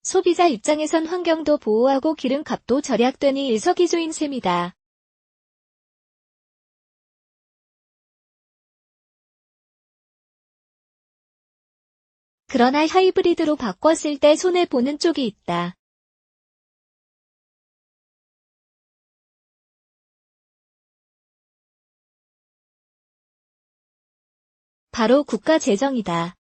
소비자 입장에선 환경도 보호하고 기름값도 절약되니 일석이조인 셈이다. 그러나 하이브리드로 바꿨을 때 손해보는 쪽이 있다. 바로 국가 재정이다.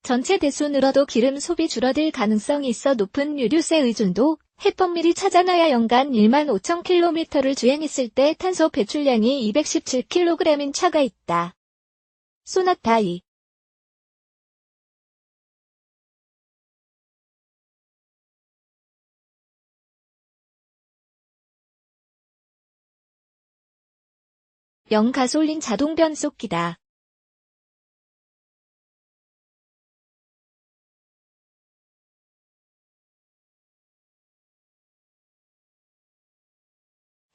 전체 대수 늘어도 기름 소비 줄어들 가능성이 있어 높은 유류세 의존도 해법미리 찾아놔야 연간 1만 5천 킬로미터를 주행했을 때 탄소 배출량이 217kg인 차가 있다. 소나타 2. 가솔린 자동 변속기다.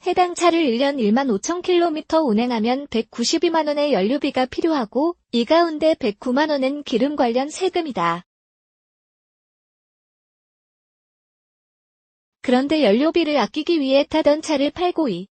해당 차를 1년 1만 5천 킬로미터 운행하면 192만 원의 연료비가 필요하고 이 가운데 109만 원은 기름 관련 세금이다. 그런데 연료비를 아끼기 위해 타던 차를 팔고 2.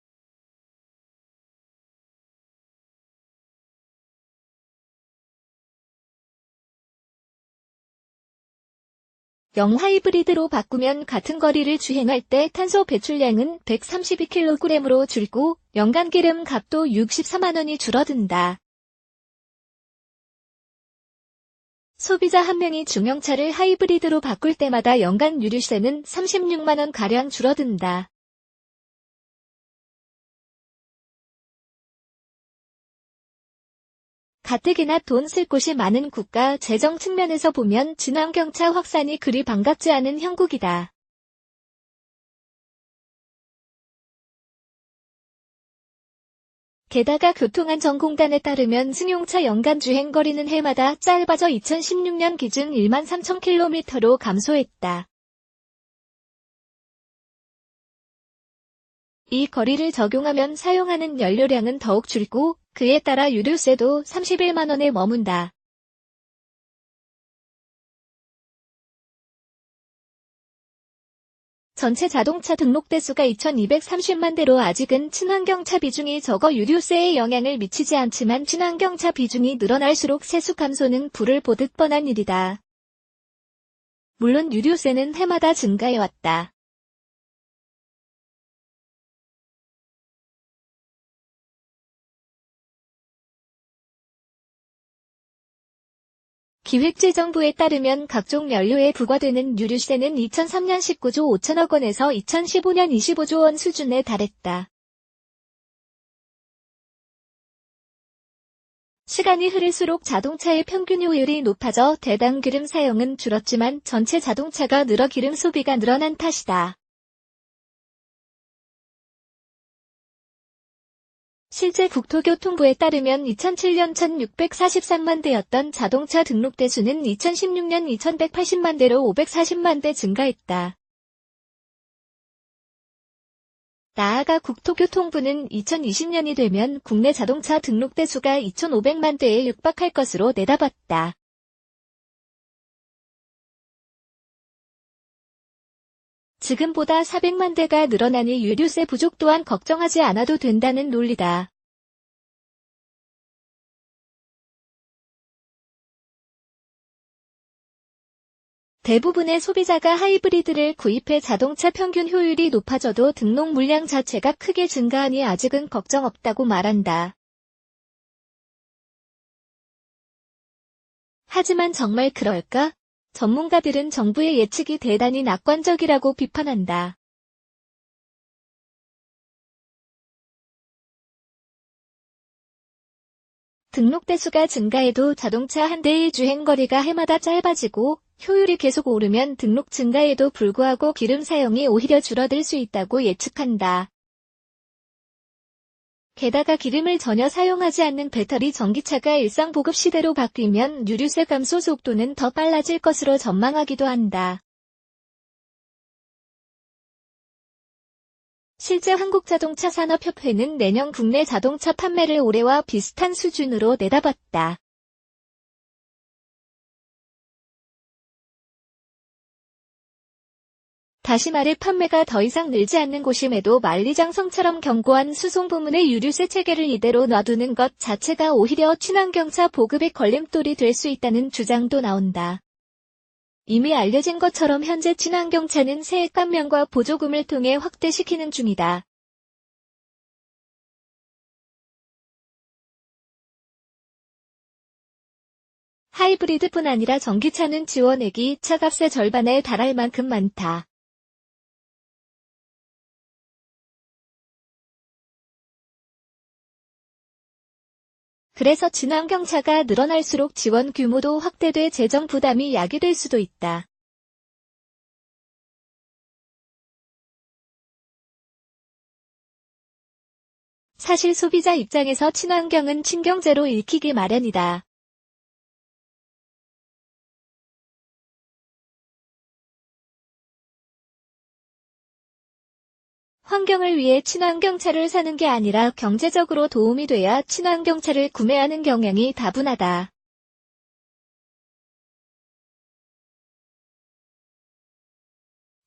하이브리드로 바꾸면 같은 거리를 주행할 때 탄소 배출량은 132kg으로 줄고 연간 기름 값도 64만 원이 줄어든다. 소비자 한 명이 중형차를 하이브리드로 바꿀 때마다 연간 유류세는 36만 원가량 줄어든다. 가뜩이나 돈 쓸 곳이 많은 국가 재정 측면에서 보면 친환경차 확산이 그리 반갑지 않은 형국이다. 게다가 교통안전공단에 따르면 승용차 연간 주행거리는 해마다 짧아져 2016년 기준 1만 3천 킬로미터로 감소했다. 이 거리를 적용하면 사용하는 연료량은 더욱 줄고 그에 따라 유류세도 31만 원에 머문다. 전체 자동차 등록 대수가 2230만 대로 아직은 친환경차 비중이 적어 유류세에 영향을 미치지 않지만 친환경차 비중이 늘어날수록 세수 감소는 불을 보듯 뻔한 일이다. 물론 유류세는 해마다 증가해왔다. 기획재정부에 따르면 각종 연료에 부과되는 유류세는 2003년 19조 5천억 원에서 2015년 25조 원 수준에 달했다. 시간이 흐를수록 자동차의 평균 효율이 높아져 대당 기름 사용은 줄었지만 전체 자동차가 늘어 기름 소비가 늘어난 탓이다. 실제 국토교통부에 따르면 2007년 1643만 대였던 자동차 등록 대수는 2016년 2180만 대로 540만 대 증가했다. 나아가 국토교통부는 2020년이 되면 국내 자동차 등록 대수가 2,500만 대에 육박할 것으로 내다봤다. 지금보다 400만 대가 늘어나니 유류세 부족 또한 걱정하지 않아도 된다는 논리다. 대부분의 소비자가 하이브리드를 구입해 자동차 평균 효율이 높아져도 등록 물량 자체가 크게 증가하니 아직은 걱정 없다고 말한다. 하지만 정말 그럴까? 전문가들은 정부의 예측이 대단히 낙관적이라고 비판한다. 등록 대수가 증가해도 자동차 한 대의 주행거리가 해마다 짧아지고 효율이 계속 오르면 등록 증가에도 불구하고 기름 사용이 오히려 줄어들 수 있다고 예측한다. 게다가 기름을 전혀 사용하지 않는 배터리 전기차가 일상 보급 시대로 바뀌면 유류세 감소 속도는 더 빨라질 것으로 전망하기도 한다. 실제 한국자동차산업협회는 내년 국내 자동차 판매를 올해와 비슷한 수준으로 내다봤다. 다시 말해 판매가 더 이상 늘지 않는 곳임에도 만리장성처럼 견고한 수송 부문의 유류세 체계를 이대로 놔두는 것 자체가 오히려 친환경차 보급의 걸림돌이 될 수 있다는 주장도 나온다. 이미 알려진 것처럼 현재 친환경차는 세액 감면과 보조금을 통해 확대시키는 중이다. 하이브리드뿐 아니라 전기차는 지원액이 차값의 절반에 달할 만큼 많다. 그래서 친환경차가 늘어날수록 지원 규모도 확대돼 재정 부담이 야기될 수도 있다. 사실 소비자 입장에서 친환경은 친경제로 읽히기 마련이다. 환경을 위해 친환경차를 사는 게 아니라 경제적으로 도움이 돼야 친환경차를 구매하는 경향이 다분하다.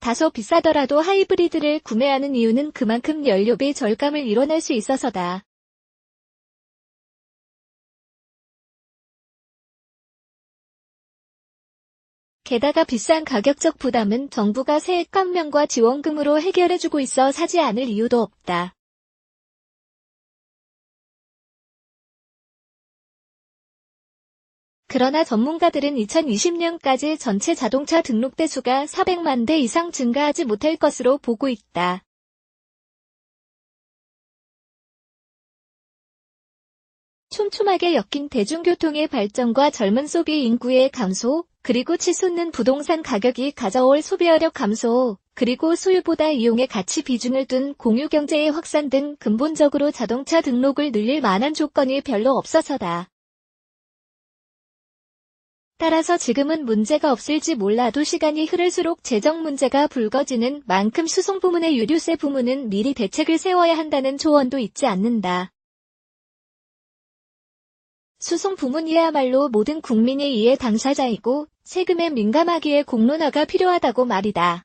다소 비싸더라도 하이브리드를 구매하는 이유는 그만큼 연료비 절감을 이뤄낼 수 있어서다. 게다가 비싼 가격적 부담은 정부가 세액 감면과 지원금으로 해결해주고 있어 사지 않을 이유도 없다. 그러나 전문가들은 2020년까지 전체 자동차 등록대 수가 400만 대 이상 증가하지 못할 것으로 보고 있다. 촘촘하게 엮인 대중교통의 발전과 젊은 소비 인구의 감소, 그리고 치솟는 부동산 가격이 가져올 소비어력 감소, 그리고 소유보다 이용의 가치 비중을 둔 공유경제의 확산 등 근본적으로 자동차 등록을 늘릴 만한 조건이 별로 없어서다. 따라서 지금은 문제가 없을지 몰라도 시간이 흐를수록 재정 문제가 불거지는 만큼 수송 부문의 유류세 부문은 미리 대책을 세워야 한다는 조언도 있지 않는다. 수송 부문이야말로 모든 국민의 이해 당사자이고 세금에 민감하기에 공론화가 필요하다고 말이다.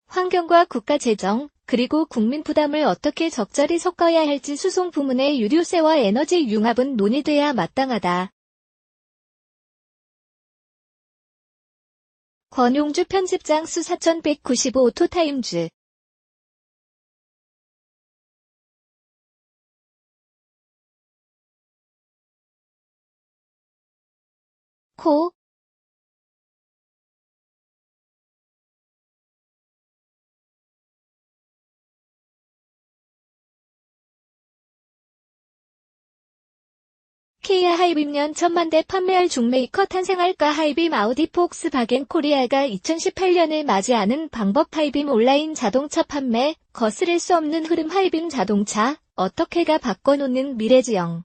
환경과 국가 재정, 그리고 국민 부담을 어떻게 적절히 섞어야 할지 수송 부문의 유류세와 에너지 융합은 논의돼야 마땅하다. 권용주 편집장 수 4195 오토타임즈 코 키아 하이빔년 1000만대 판매할 중메이커 탄생할까 하이빔 아우디 폭스바겐 코리아가 2018년을 맞이하는 방법 하이빔 온라인 자동차 판매, 거스를 수 없는 흐름 하이빔 자동차, 어떻게가 바꿔놓는 미래지형.